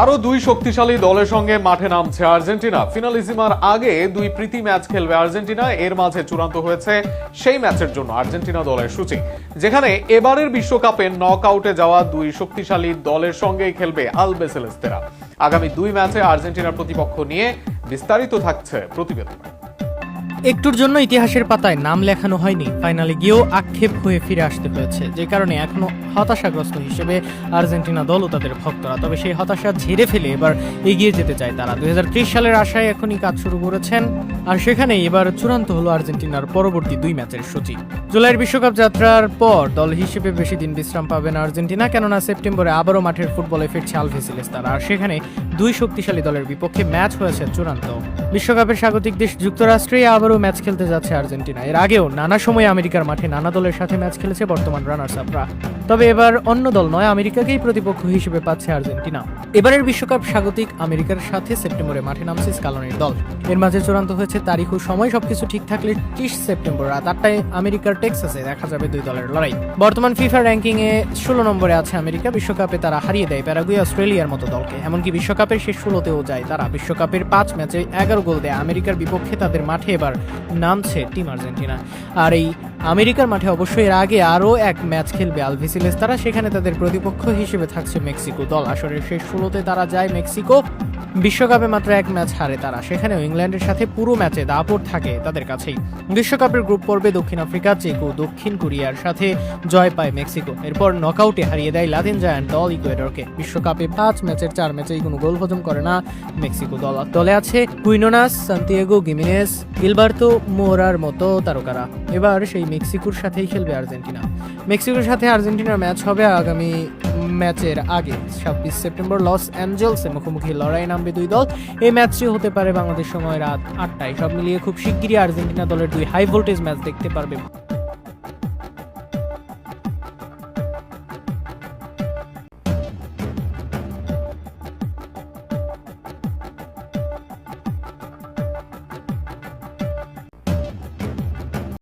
আরো দুই শক্তিশালী দলের সঙ্গে মাঠে নামছে আর্জেন্টিনা। ফিনালিজিমার আগে দুই প্রীতি ম্যাচ খেলবে আর্জেন্টিনা। এর মাঝে চূড়ান্ত হয়েছে সেই ম্যাচের জন্য আর্জেন্টিনা দলের সূচি, যেখানে এবারের বিশ্বকাপে নক আউটে যাওয়া দুই শক্তিশালী দলের সঙ্গেই খেলবে আলবিসেলেস্তেরা। আগামী দুই ম্যাচে আর্জেন্টিনার প্রতিপক্ষ নিয়ে বিস্তারিত থাকছে প্রতিবেদন। একটুর জন্য ইতিহাসের পাতায় নাম লেখানো হয়নি, ফাইনালে গিয়েও আক্ষেপ হয়ে ফিরে আসতে হয়েছে, যে কারণে এখনো হতাশাগ্রস্ত হিসেবে আর্জেন্টিনা দল ও তাদের ভক্তরা। তবে সেই হতাশা ঝেড়ে ফেলে এবার এগিয়ে যেতে চায় তারা। 2030 সালের আশায় এখনই কাজ শুরু করেছেন, আর সেখানেই এবার চূড়ান্ত হলো আর্জেন্টিনার পরবর্তী দুই ম্যাচের সূচি। জুলাইয়ের বিশ্বকাপ যাত্রার পর দল হিসেবে বেশি দিন বিশ্রাম পাবে না আর্জেন্টিনা, কেননা সেপ্টেম্বরে আবারও মাঠের ফুটবলে ফিরছে আলবিসেলেস্তারা। আর সেখানে দুই শক্তিশালী দলের বিপক্ষে ম্যাচ হয়েছে চূড়ান্ত। বিশ্বকাপের স্বাগতিক দেশ যুক্তরাষ্ট্রে আবারও ম্যাচ খেলতে যাচ্ছে আর্জেন্টিনা। এর আগেও নানা সময় আমেরিকার মাঠে নানা দলের সাথে ম্যাচ খেলেছে বর্তমান রানার্স আপরা। তবে এবার অন্য দল নয়, আমেরিকাকেই প্রতিপক্ষ হিসেবে পাচ্ছে আর্জেন্টিনা। এবারের বিশ্বকাপ স্বাগতিক আমেরিকার সাথে সেপ্টেম্বরে মাঠে নামছে স্কালোনির দল। এর মাঝে চূড়ান্ত হয়েছে তারিখ ও সময়। সবকিছু ঠিক থাকলে 30 সেপ্টেম্বর রাত 8টায় আমেরিকার টেক্সাসে দেখা যাবে দুই দলের লড়াই। বর্তমান ফিফা র্যাঙ্কিং এ 16 নম্বরে আছে আমেরিকা। বিশ্বকাপে তারা হারিয়ে দেয় প্যারাগুয়ে, অস্ট্রেলিয়ার মতো দলকে। এমনকি বিশ্বকাপের শেষ 16তেও যায় তারা। বিশ্বকাপের 5 ম্যাচে 11 গোল দেয় আমেরিকার বিপক্ষে তাদের মাঠে এবার নামছে টিম আর্জেন্টিনা। আর এই আমেরিকার মাঠে অবশ্যই এর আগে আরও এক ম্যাচ খেলবে আলবিসেলেস্তারা। সেখানে তাদের প্রতিপক্ষ হিসেবে থাকছে মেক্সিকো দল। আসরের শেষ 16তে তারা যায় মেক্সিকো। বিশ্বকাপে মাত্র এক ম্যাচ হারে তারা, সেখানেও ইংল্যান্ডের সাথে পুরো ম্যাচে দাপট থাকে তাদের কাছেই। বিশ্বকাপের গ্রুপ পর্বে দক্ষিণ আফ্রিকা, চেক ও দক্ষিণ কোরিয়ার সাথে জয় পায় মেক্সিকো। এরপর নকআউটে হারিয়ে দেয় লাতিন জায়ান্ট দল ইকুয়েডরকে। বিশ্বকাপে 5 ম্যাচের 4 ম্যাচেই কোনো গোল হজম করে না মেক্সিকো দল। দলে আছে কুইনোনাস, সান্তিয়াগো গিমেনেস, গিলবার্তো মোরার মতো তারকারা। এবার সেই মেক্সিকোর সাথেই খেলবে আর্জেন্টিনা। মেক্সিকোর সাথে আর্জেন্টিনার ম্যাচ হবে আগামী ম্যাচের আগে 26 সেপ্টেম্বর লস অ্যাঞ্জেলসে মুখোমুখি লড়াই নামবে দুই দল। এই ম্যাচটি হতে পারে বাংলাদেশ সময় রাত 8টায়। সব মিলিয়ে খুব শিগগিরই আর্জেন্টিনা দলের দুই হাই ভোল্টেজ ম্যাচ দেখতে পারবে।